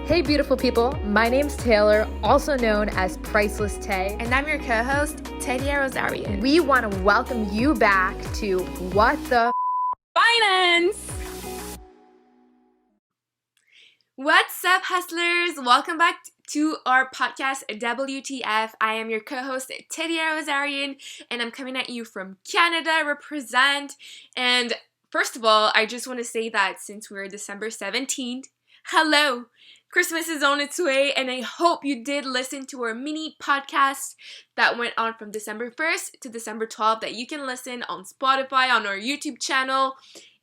Hey beautiful people, my name's Taylor, also known as Priceless Tay. And I'm your co-host, Tedia Rosarion. We want to welcome you back to What the Finance! What's up, hustlers? Welcome back to our podcast, WTF. I am your co-host, Tedia Rosarion, and I'm coming at you from Canada, represent. And first of all, I just want to say that since we're December 17th, hello! Christmas is on its way, and I hope you did listen to our mini podcast that went on from December 1st to December 12th that you can listen on Spotify, on our YouTube channel,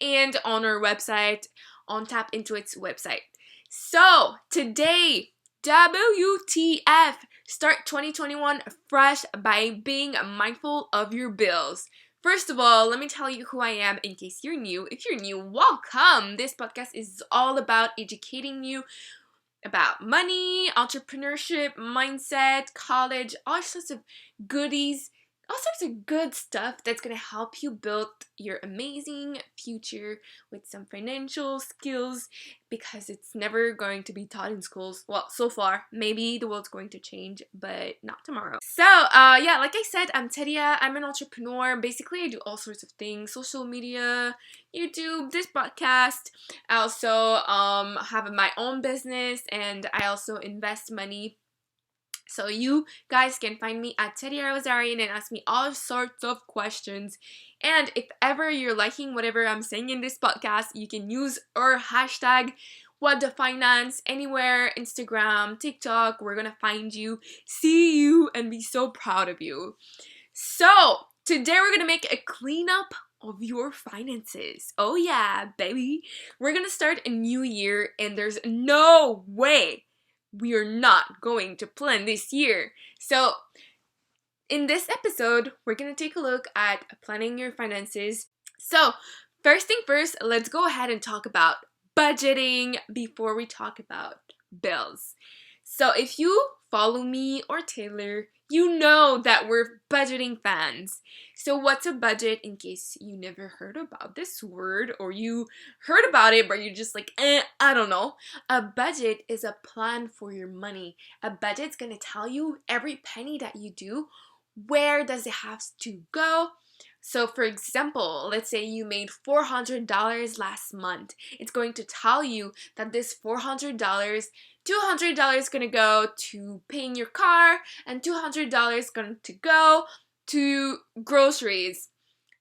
and on our website, on Tap Intuit's website. So, today, WTF, start 2021 fresh by being mindful of your bills. First of all, let me tell you who I am in case you're new. If you're new, welcome! This podcast is all about educating you about money, entrepreneurship, mindset, college, all sorts of goodies, all sorts of good stuff that's going to help you build your amazing future with some financial skills, because it's never going to be taught in schools. Well, so far, maybe the world's going to change, but not tomorrow. So, like I said, I'm Tedia. I'm an entrepreneur. Basically, I do all sorts of things: social media, YouTube, this podcast. I also have my own business, and I also invest money. So you guys can find me at Tedia Rosarion and ask me all sorts of questions. And if ever you're liking whatever I'm saying in this podcast, you can use our hashtag WhatTheFinance anywhere, Instagram, TikTok. We're gonna find you, see you, and be so proud of you. So today we're gonna make a cleanup of your finances. Oh yeah, baby. We're gonna start a new year, and there's no way we are not going to plan this year. So in this episode, we're going to take a look at planning your finances. So first thing first, let's go ahead and talk about budgeting before we talk about bills. So if you follow me or Taylor, you know that we're budgeting fans. So what's a budget, in case you never heard about this word, or you heard about it but you're just like, I don't know. A budget is a plan for your money. A budget's gonna tell you every penny that you do, where does it have to go. So for example, let's say you made $400 last month. It's going to tell you that this $400, $200 is going to go to paying your car, and $200 is going to go to groceries.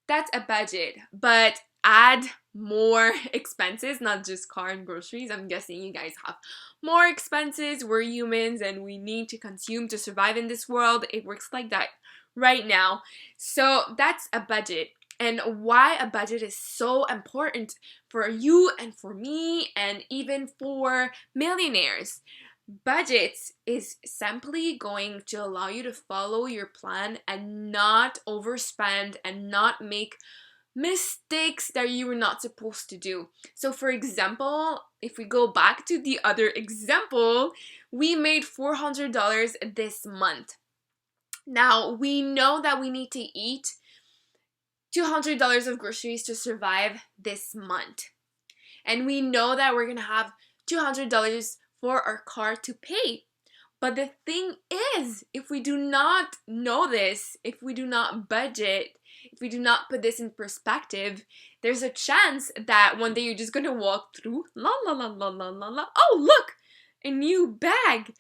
That's a budget, but add more expenses, not just car and groceries. I'm guessing you guys have more expenses. We're humans and we need to consume to survive in this world. It works like that right now. So that's a budget. And why a budget is so important for you and for me, and even for millionaires. Budgets is simply going to allow you to follow your plan and not overspend and not make mistakes that you were not supposed to do. So for example, if we go back to the other example, we made $400 this month. Now, we know that we need to eat $200 of groceries to survive this month. And we know that we're going to have $200 for our car to pay. But the thing is, if we do not know this, if we do not budget, if we do not put this in perspective, there's a chance that one day you're just going to walk through, oh look, a new bag.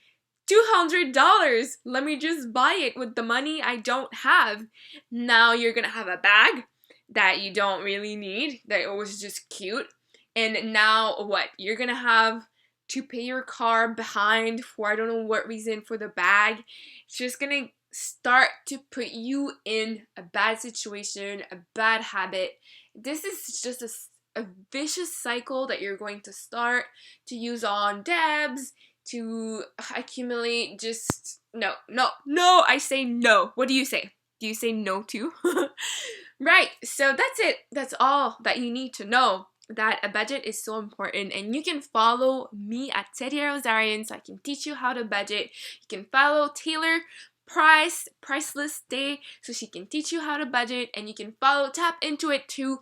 $200. Let me just buy it with the money I don't have. Now you're gonna have a bag that you don't really need, that was just cute. And now what? You're gonna have to pay your car behind for I don't know what reason for the bag. It's just gonna start to put you in a bad situation, a bad habit. This is just a vicious cycle that you're going to start to use on debts, to accumulate. Just no, I say no. What do you say? Do you say no too? Right, so that's it. That's all that you need to know, that a budget is so important. And you can follow me at Tedia Rosarion so I can teach you how to budget. You can follow Taylor Priceless Day, so she can teach you how to budget. And you can follow Tap Intuit too,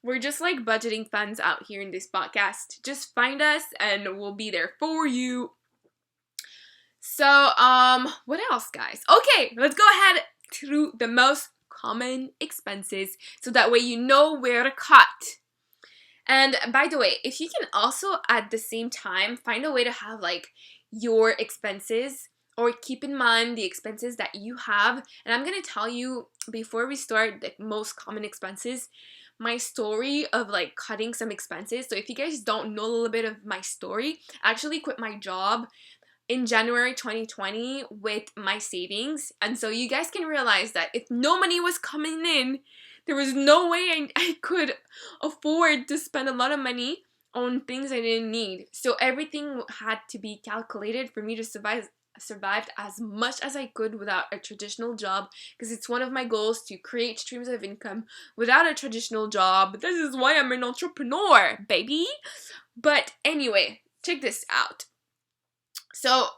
We're just like budgeting funds out here in this podcast. Just find us and we'll be there for you. So, what else, guys? Okay, let's go ahead through the most common expenses so that way you know where to cut. And by the way, if you can also at the same time find a way to have like your expenses or keep in mind the expenses that you have. And I'm going to tell you before we start the most common expenses, my story of like cutting some expenses. So if you guys don't know a little bit of my story, I actually quit my job in January 2020 with my savings. And so you guys can realize that if no money was coming in, there was no way I could afford to spend a lot of money on things I didn't need. So everything had to be calculated for me to survived as much as I could without a traditional job, because it's one of my goals to create streams of income without a traditional job. This is why I'm an entrepreneur, baby. But anyway, check this out. So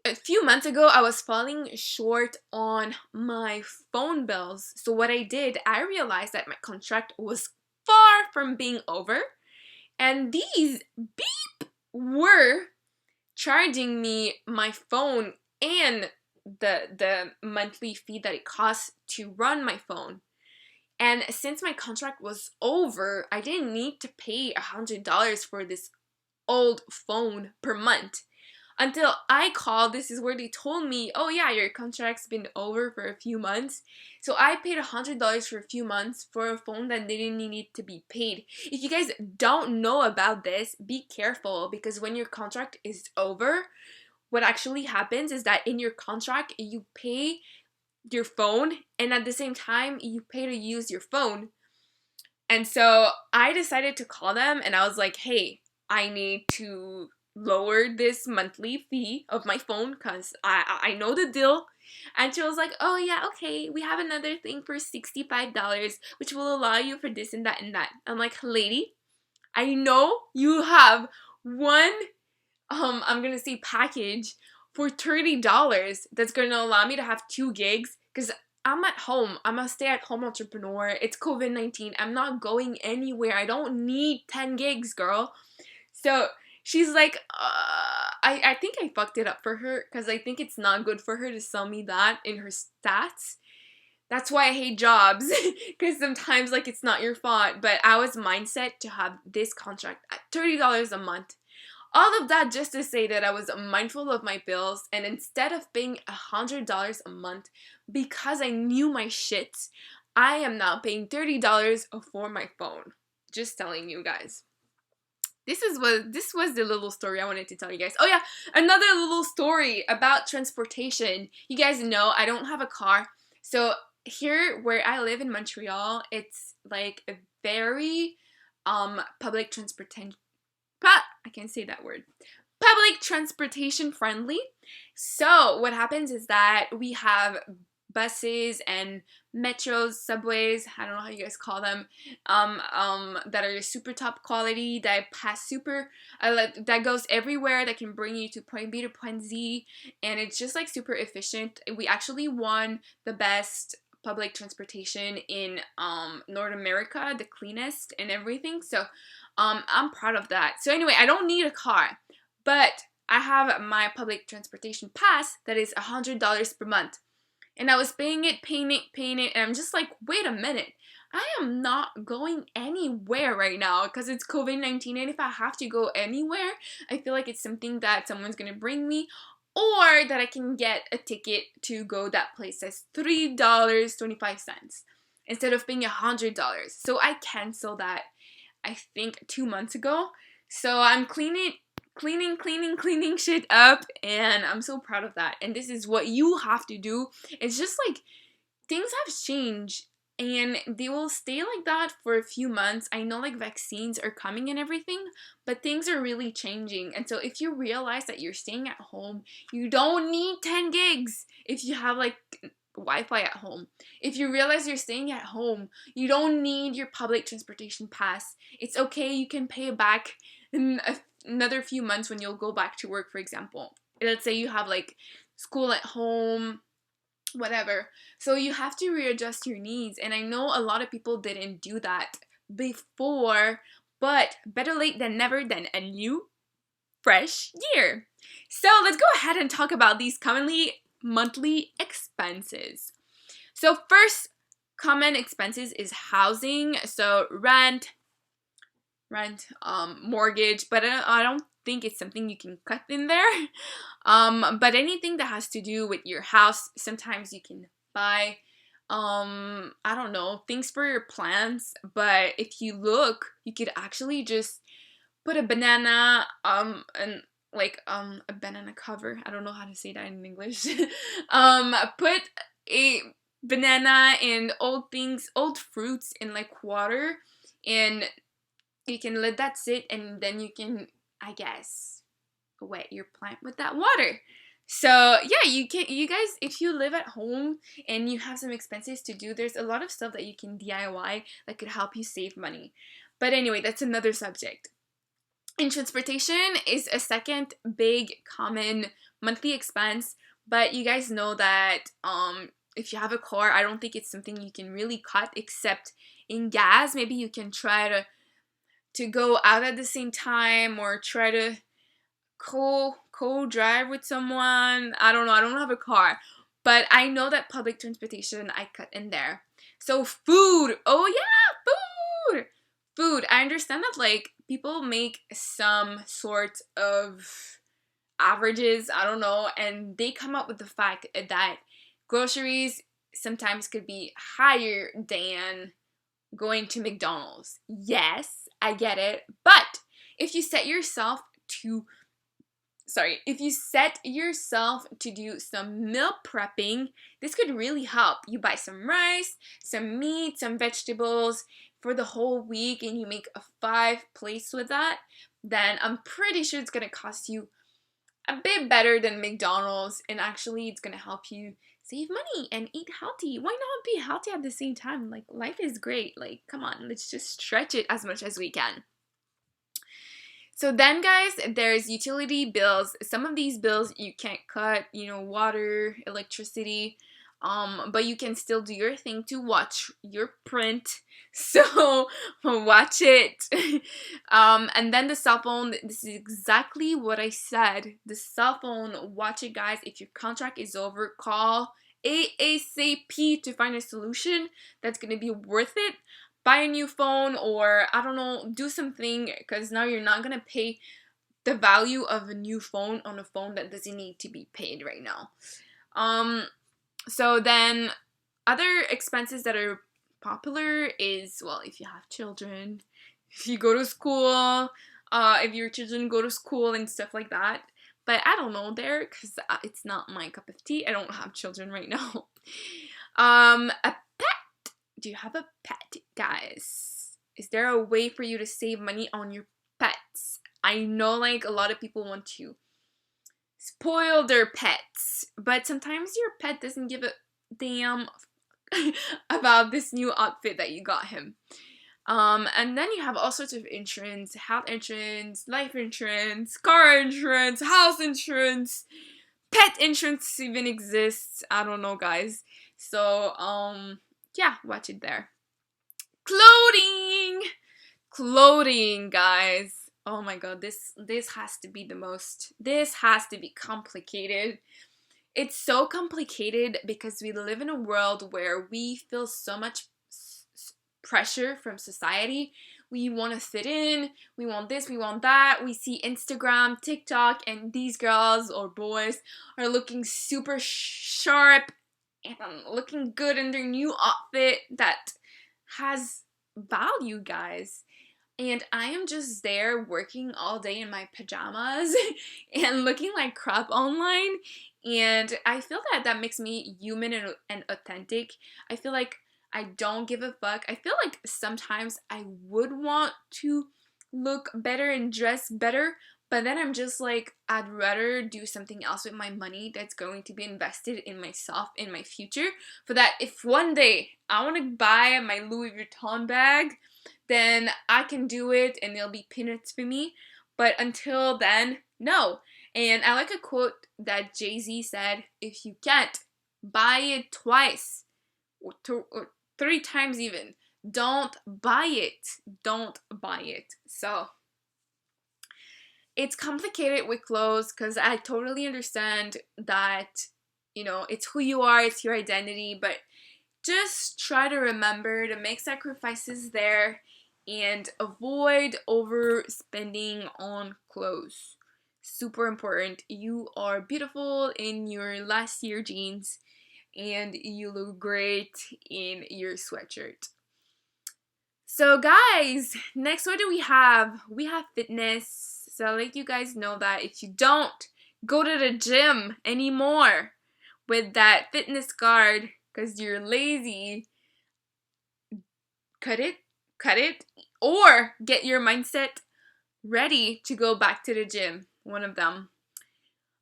a few months ago, I was falling short on my phone bills. So what I did, I realized that my contract was far from being over, and these beep were charging me my phone and the monthly fee that it costs to run my phone. And since my contract was over, I didn't need to pay $100 for this old phone per month. Until I called, this is where they told me, oh yeah, your contract's been over for a few months. So I paid $100 for a few months for a phone that didn't need to be paid. If you guys don't know about this, be careful, because when your contract is over, what actually happens is that in your contract, you pay your phone and at the same time, you pay to use your phone. And so I decided to call them and I was like, hey, I need to lower this monthly fee of my phone because I know the deal. And she was like, oh yeah, okay, we have another thing for $65 which will allow you for this and that and that. I'm like, lady, I know you have one I'm gonna say package for $30 that's gonna allow me to have 2 gigs, because I'm at home. I'm a stay-at-home entrepreneur. It's COVID-19. I'm not going anywhere. I don't need 10 gigs, girl. So she's like, I think I fucked it up for her, because I think it's not good for her to sell me that in her stats. That's why I hate jobs, because sometimes like it's not your fault. But I was mindset to have this contract at $30 a month. All of that just to say that I was mindful of my bills, and instead of paying $100 a month because I knew my shit, I am now paying $30 for my phone. Just telling you guys. This was the little story I wanted to tell you guys. Oh yeah, another little story about transportation. You guys know I don't have a car. So here where I live in Montreal, it's like a very public transportation. I can't say that word. Public transportation friendly. So what happens is that we have buses and metros, subways, I don't know how you guys call them, that are super top quality, that pass super, that goes everywhere, that can bring you to point B to point Z, and it's just like super efficient. We actually won the best public transportation in North America, the cleanest and everything. So I'm proud of that. So anyway, I don't need a car, but I have my public transportation pass that is $100 per month. And I was paying it, and I'm just like, wait a minute. I am not going anywhere right now because it's COVID-19, and if I have to go anywhere, I feel like it's something that someone's going to bring me, or that I can get a ticket to go that place that's $3.25 instead of paying $100. So I canceled that, I think 2 months ago. So I'm cleaning shit up, and I'm so proud of that. And this is what you have to do. It's just like things have changed, and they will stay like that for a few months. I know like vaccines are coming and everything, but things are really changing. And so if you realize that you're staying at home, you don't need 10 gigs if you have like Wi-Fi at home. If you realize you're staying at home, you don't need your public transportation pass. It's okay, you can pay it back in another few months when you'll go back to work, for example. Let's say you have like school at home, whatever. So you have to readjust your needs, and I know a lot of people didn't do that before, but better late than never than a new fresh year. So let's go ahead and talk about these commonly monthly expenses. So first common expenses is housing, so rent, mortgage, but I don't think it's something you can cut in there. But anything that has to do with your house, sometimes you can buy, I don't know, things for your plants. But if you look, you could actually just put a banana, and like a banana cover. I don't know how to say that in English. Put a banana and old fruits in like water, and you can let that sit, and then you can, I guess, wet your plant with that water. So yeah, you guys, if you live at home and you have some expenses to do, there's a lot of stuff that you can DIY that could help you save money. But anyway, that's another subject. And transportation is a second big common monthly expense, but you guys know that if you have a car, I don't think it's something you can really cut except in gas. Maybe you can try to go out at the same time, or try to co-drive with someone. I don't know, I don't have a car, but I know that public transportation I cut in there. So food, oh yeah, food. I understand that like people make some sort of averages, I don't know, and they come up with the fact that groceries sometimes could be higher than going to McDonald's. Yes, I get it, but if you set yourself to do some meal prepping, this could really help. You buy some rice, some meat, some vegetables for the whole week, and you make a 5 plates with that, then I'm pretty sure it's gonna cost you a bit better than McDonald's, and actually it's gonna help you save money and eat healthy. Why not be healthy at the same time? Like, life is great. Like, come on, let's just stretch it as much as we can. So then, guys, there's utility bills. Some of these bills you can't cut, water, electricity, but you can still do your thing to watch your print. So watch it. And then the cell phone, this is exactly what I said. The cell phone, watch it, guys. If your contract is over, call ASAP to find a solution that's going to be worth it. Buy a new phone, or I don't know, do something, because now you're not gonna pay the value of a new phone on a phone that doesn't need to be paid right now. So then other expenses that are popular is, well, if you have children, if you go to school, if your children go to school and stuff like that. But I don't know there, because it's not my cup of tea. I don't have children right now. A Do you have a pet, guys? Is there a way for you to save money on your pets? I know like a lot of people want to spoil their pets, but sometimes your pet doesn't give a damn about this new outfit that you got him. And then you have all sorts of insurance: health insurance, life insurance, car insurance, house insurance, pet insurance even exists. I don't know, guys. So, yeah, watch it there. Clothing, guys. Oh my god, this has to be complicated. It's so complicated because we live in a world where we feel so much pressure from society. We want to fit in, we want this, we want that. We see Instagram, TikTok, and these girls or boys are looking super sharp and looking good in their new outfit that has value, guys. And I am just there working all day in my pajamas and looking like crap online. And I feel that makes me human and authentic. I feel like I don't give a fuck. I feel like sometimes I would want to look better and dress better, but then I'm just like, I'd rather do something else with my money that's going to be invested in myself, in my future, for that if one day I want to buy my Louis Vuitton bag, then I can do it and it'll be peanuts for me. But until then, no. And I like a quote that Jay-Z said: if you can't buy it twice, or 3 times even, Don't buy it. Don't buy it. So it's complicated with clothes because I totally understand that, it's who you are, it's your identity, but just try to remember to make sacrifices there and avoid overspending on clothes. Super important. You are beautiful in your last year jeans and you look great in your sweatshirt. So guys, next what do we have? We have fitness. So I'll let you guys know that if you don't go to the gym anymore with that fitness card because you're lazy, cut it, or get your mindset ready to go back to the gym. One of them.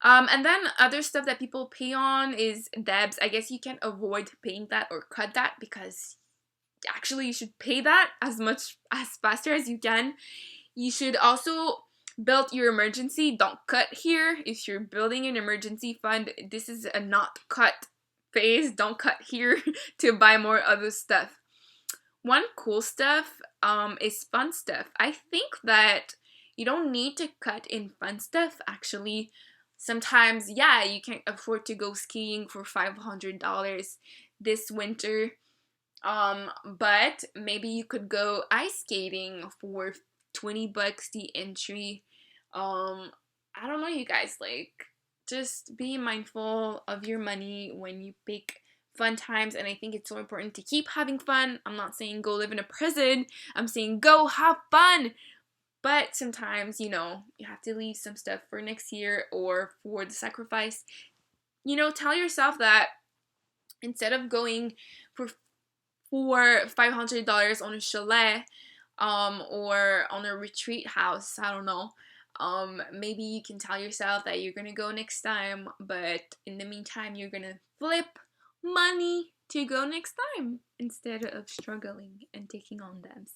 And then other stuff that people pay on is debts. I guess you can avoid paying that or cut that because actually you should pay that as faster as you can. You should also build your emergency. Don't cut here. If you're building an emergency fund, this is a not cut phase. Don't cut here to buy more other stuff. One cool stuff is fun stuff. I think that you don't need to cut in fun stuff actually. Sometimes, yeah, you can't afford to go skiing for $500 this winter. But maybe you could go ice skating for $20 the entry. I don't know, you guys, just be mindful of your money when you pick fun times, and I think it's so important to keep having fun. I'm not saying go live in a prison. I'm saying go have fun. But sometimes, you have to leave some stuff for next year or for the sacrifice. Tell yourself that instead of going for $500 on a chalet or on a retreat house, I don't know, maybe you can tell yourself that you're gonna go next time, but in the meantime you're gonna flip money to go next time instead of struggling and taking on debts.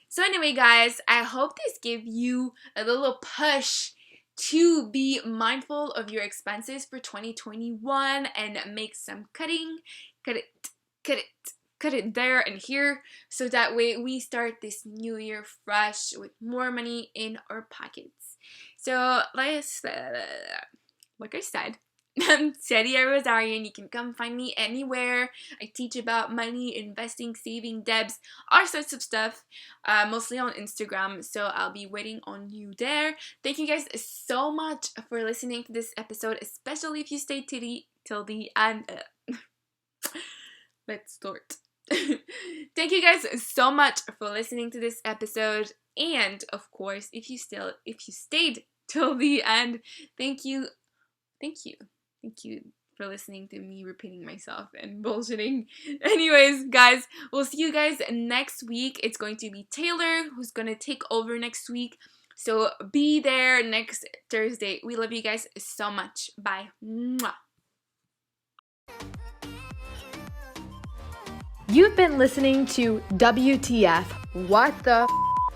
So anyway, guys, I hope this gave you a little push to be mindful of your expenses for 2021 and make some cutting. Cut it there and here, so that way we start this new year fresh with more money in our pockets. So like I said, I'm Tedia Rosarion. You can come find me anywhere. I teach about money, investing, saving, debts, all sorts of stuff, mostly on Instagram, so I'll be waiting on you there. Thank you guys so much for listening to this episode, especially if you stayed till the end. Let's start. Thank you guys so much for listening to this episode, and of course, if you stayed till the end, thank you for listening to me repeating myself and bullshitting. Anyways, guys, we'll see you guys next week. It's going to be Taylor who's gonna take over next week, so be there next Thursday. We love you guys so much. Bye. Mwah. You've been listening to WTF, What the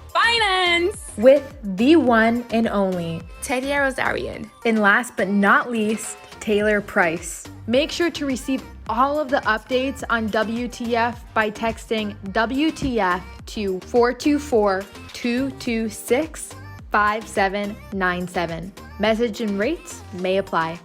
Finance with the one and only Tedia Rosarion. And last but not least, Taylor Price. Make sure to receive all of the updates on WTF by texting WTF to 424-226-5797. Message and rates may apply.